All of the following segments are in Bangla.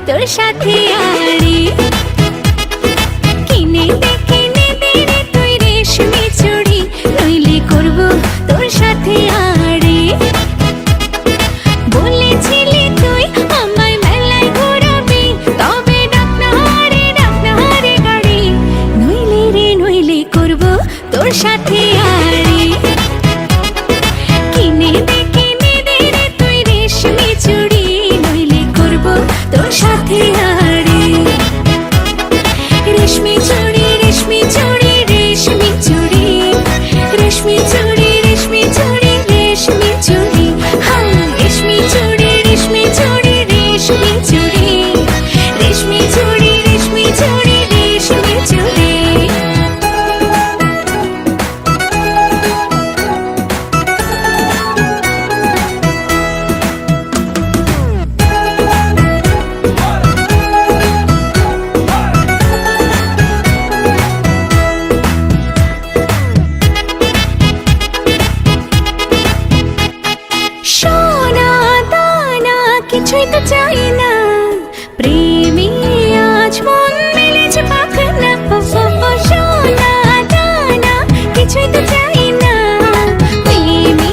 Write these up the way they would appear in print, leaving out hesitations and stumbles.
তোর সাথে আড়ি কিনে দে রে তুই রেশমি চুড়ি নইলে করব তোর সাথে আড়ি বলেছিলি তুই আমায় মেলায় ঘোরাবি তবে ডাক না রে গাড়ি নইলে করব তোর সাথে আড়ি কিনে দে রে তুই রেশমি চুড়ি নইলে করব তোর সাথে আড়ি রেশমি চুড়ি রেশমি চুড়ি রেশমি চুড়ি রেশমি চুড়ি রেশমি চুড়ি রেশমি চুড়ি হ্যাঁ রেশমি চুড়ি রেশমি চুড়ি রেশমি চুড়ি রেশমি চুড়ি রেশমি চুড়ি রেশমি চুড়ি সোনা দানা কিছুই তো চাই না প্রেমী আজ মন মেলেছে পাখনা সোনা দানা কিছুই তো চাই না প্রেমী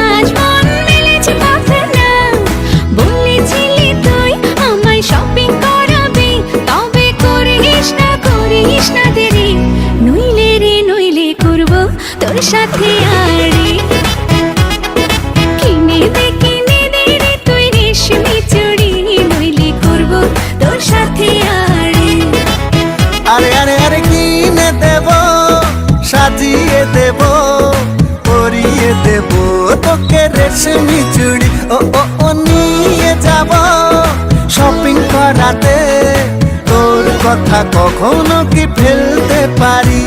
আজ মন মেলেছে পাখনা বলেছিলি তুই আমায় শপিং করাবি তবে করিস না দেরি নইলে করব তোর সাথে আড়ি কিনে দে রে তুই রেশমি চুড়ি নইলে করব তোর সাথে আড়ি আরে আরে আরে কিনে দেব সাজিয়ে দেব পরিয়ে দেব তোকে রেশমি চুড়ি ও নিয়ে যাব শপিং করাতে তোর কথা কখনো কি ফেলতে পারি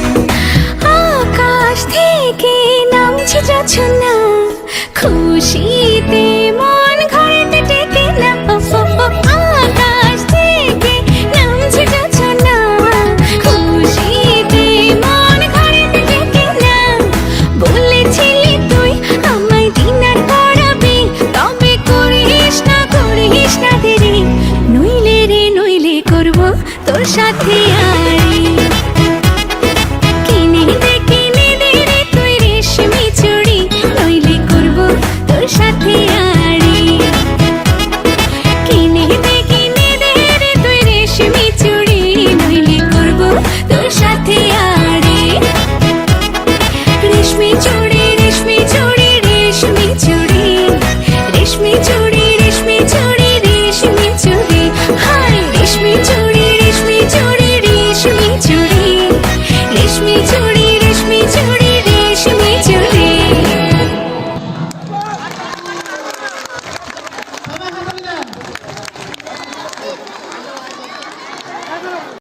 আকাশ থেকে নামছে জোছনা খুশিতে মন ঘরেতে টেকে না আকাশ থেকে নামছে জোছনা খুশিতে মন ঘরেতে টেকে না বলেছিলি তুই আমায় ডিনার করাবি তবে করিস না দেরি নইলে করব তোর সাথে